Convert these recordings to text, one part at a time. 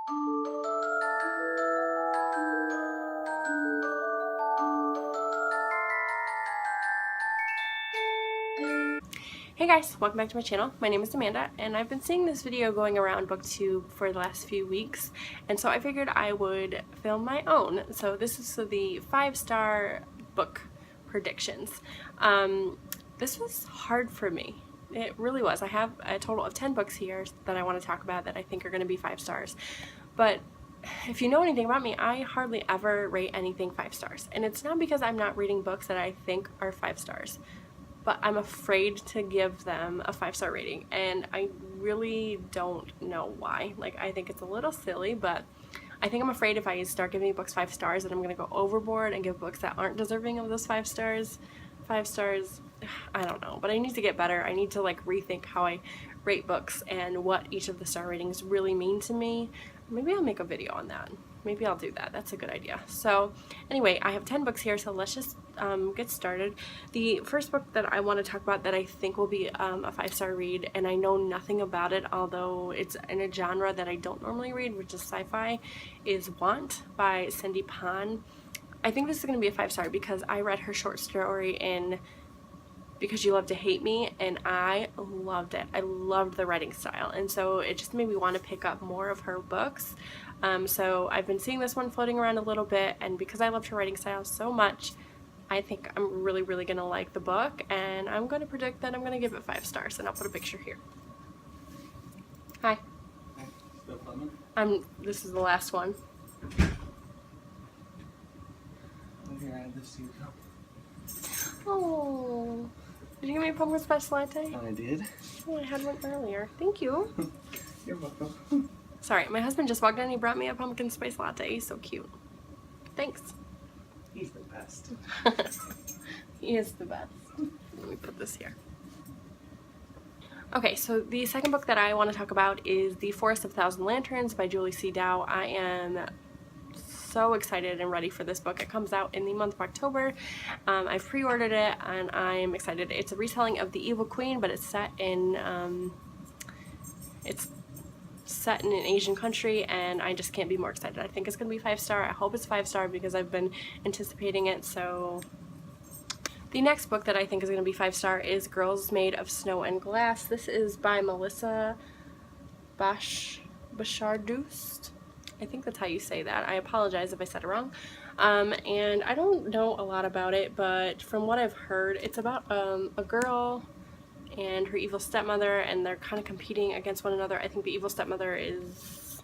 Hey guys, welcome back to my channel. My name is Amanda and I've been seeing this video going around BookTube for the last few weeks, and so I figured I would film my own. So this is the 5-star book predictions. This was hard for me. It really was. I have a total of 10 books here that I want to talk about that I think are going to be 5 stars. But if you know anything about me, I hardly ever rate anything 5 stars. And it's not because I'm not reading books that I think are 5 stars. But I'm afraid to give them a 5-star rating, and I really don't know why. Like, I think it's a little silly, but I think I'm afraid if I start giving books 5 stars that I'm gonna go overboard and give books that aren't deserving of those 5 stars. 5 stars, I don't know, but I need to get better. I need to like rethink how I rate books and what each of the star ratings really mean to me. Maybe I'll make a video on that. Maybe I'll do that. That's a good idea. So anyway, I have 10 books here, so let's just get started. The first book that I want to talk about that I think will be a 5-star read, and I know nothing about it, although it's in a genre that I don't normally read, which is sci-fi, is Want by Cindy Pon. I think this is going to be a 5-star because I read her short story in Because You Love to Hate Me, and I loved it. I loved the writing style, and so it just made me want to pick up more of her books. So I've been seeing this one floating around a little bit, and because I loved her writing style so much, I think I'm really going to like the book, and I'm going to predict that I'm going to give it 5 stars, and I'll put a picture here. Hi. Still filming? This is the last one. I'm gonna add this to your cup. Oh. Did you give me a pumpkin spice latte? I did. Oh, I had one earlier. Thank you. You're welcome. Sorry, my husband just walked in and he brought me a pumpkin spice latte. He's so cute. Thanks. He's the best. He is the best. Let me put this here. Okay, so the second book that I want to talk about is The Forest of Thousand Lanterns by Julie C. Dow. I am so excited and ready for this book. It comes out in the month of October. I've pre-ordered it and I'm excited. It's a retelling of The Evil Queen, but it's set in an Asian country, and I just can't be more excited. I think it's going to be 5-star. I hope it's 5-star because I've been anticipating it. So the next book that I think is going to be 5-star is Girls Made of Snow and Glass. This is by Melissa Bashardust. I think that's how you say that. I apologize if I said it wrong. And I don't know a lot about it, but from what I've heard, it's about a girl and her evil stepmother, and they're kind of competing against one another. I think the evil stepmother is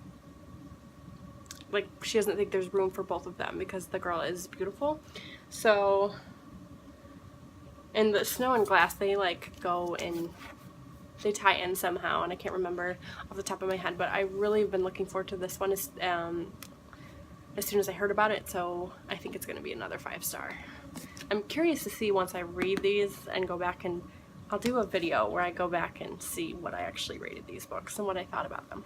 like, she doesn't think there's room for both of them because the girl is beautiful. So in the Snow and Glass, they like go and they tie in somehow, and I can't remember off the top of my head, but I really have been looking forward to this one as soon as I heard about it, so I think it's going to be another 5-star. I'm curious to see once I read these and go back, and I'll do a video where I go back and see what I actually rated these books and what I thought about them.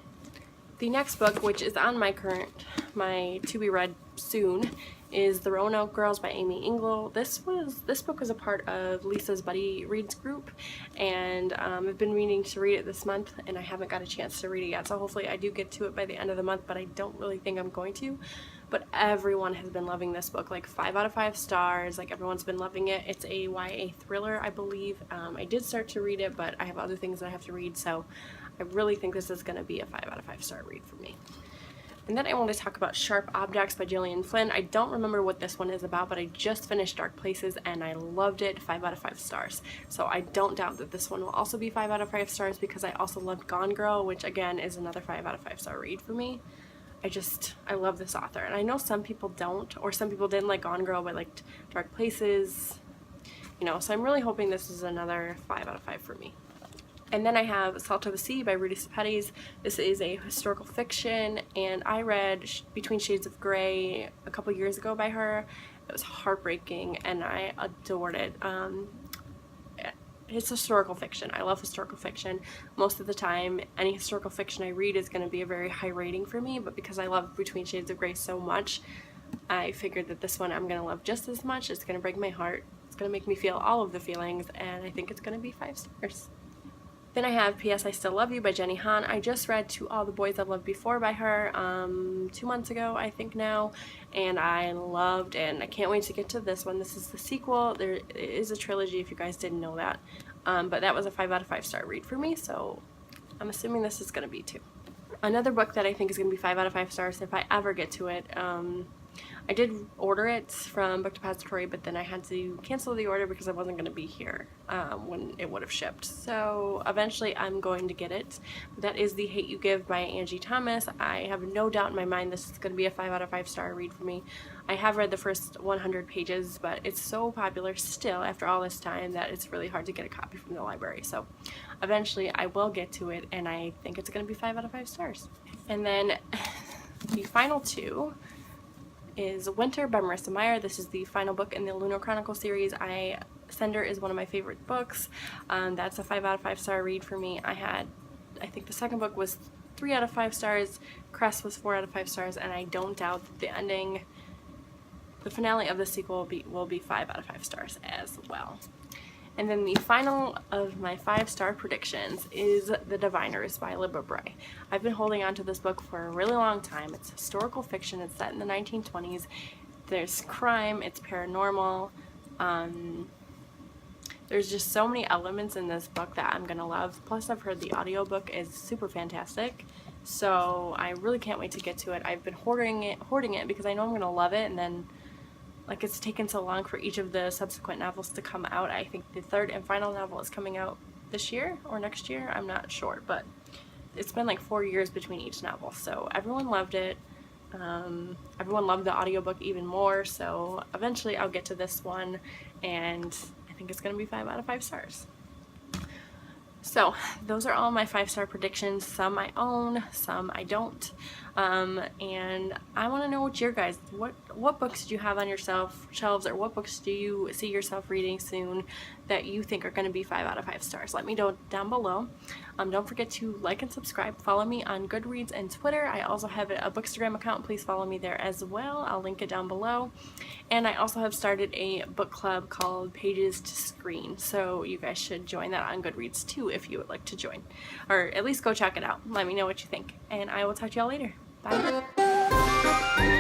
The next book, which is on my to be read soon, is The Roanoke Girls by Amy Engel. This book was a part of Lisa's Buddy Reads group, and I've been meaning to read it this month, and I haven't got a chance to read it yet, so hopefully I do get to it by the end of the month, but I don't really think I'm going to. But everyone has been loving this book, like 5 out of 5 stars, like everyone's been loving it. It's a YA thriller, I believe. I did start to read it, but I have other things that I have to read, so I really think this is going to be a 5 out of 5 star read for me. And then I want to talk about Sharp Objects by Gillian Flynn. I don't remember what this one is about, but I just finished Dark Places and I loved it. 5 out of 5 stars. So I don't doubt that this one will also be 5 out of 5 stars because I also loved Gone Girl, which again is another 5 out of 5 star read for me. I love this author, and I know some people don't, or some people didn't like Gone Girl but liked Dark Places, you know, so I'm really hoping this is another 5 out of 5 for me. And then I have Salt of the Sea by Rudy Sepetys. This is a historical fiction, and I read Between Shades of Grey a couple years ago by her. It was heartbreaking, and I adored it. It's historical fiction. I love historical fiction. Most of the time, any historical fiction I read is going to be a very high rating for me, but because I love Between Shades of Grey so much, I figured that this one I'm going to love just as much. It's going to break my heart. It's going to make me feel all of the feelings, and I think it's going to be 5 stars. Then I have P.S. I Still Love You by Jenny Han. I just read To All the Boys I've Loved Before by her 2 months ago, I think now, and I loved, and I can't wait to get to this one. This is the sequel. There is a trilogy if you guys didn't know that, but that was a 5 out of 5 star read for me, so I'm assuming this is going to be too. Another book that I think is going to be 5 out of 5 stars if I ever get to it. I did order it from Book Depository, but then I had to cancel the order because I wasn't going to be here when it would have shipped. So eventually I'm going to get it. That is The Hate You Give by Angie Thomas. I have no doubt in my mind this is going to be a 5 out of 5 star read for me. I have read the first 100 pages, but it's so popular still after all this time that it's really hard to get a copy from the library. So eventually I will get to it, and I think it's going to be 5 out of 5 stars. And then the final two is Winter by Marissa Meyer. This is the final book in the Lunar Chronicle series. Sender is one of my favorite books. That's a 5 out of 5 star read for me. I think the second book was 3 out of 5 stars, Crest was 4 out of 5 stars, and I don't doubt that the ending, the finale of the sequel will be 5 out of 5 stars as well. And then the final of my 5-star predictions is The Diviners by Libba Bray. I've been holding on to this book for a really long time. It's historical fiction. It's set in the 1920s. There's crime. It's paranormal. There's just so many elements in this book that I'm going to love. Plus, I've heard the audiobook is super fantastic. So I really can't wait to get to it. I've been hoarding it because I know I'm going to love it, and then like it's taken so long for each of the subsequent novels to come out. I think the third and final novel is coming out this year or next year. I'm not sure, but it's been like 4 years between each novel. So everyone loved it. Everyone loved the audiobook even more. So eventually I'll get to this one, and I think it's going to be 5 out of 5 stars. So those are all my 5-star predictions. Some I own, some I don't. And I want to know what your guys, what books do you have on your shelves, or what books do you see yourself reading soon that you think are going to be 5 out of 5 stars? Let me know down below. Don't forget to like and subscribe. Follow me on Goodreads and Twitter. I also have a Bookstagram account. Please follow me there as well. I'll link it down below. And I also have started a book club called Pages to Screen, so you guys should join that on Goodreads too if you would like to join, or at least go check it out. Let me know what you think, and I will talk to y'all later. Bye.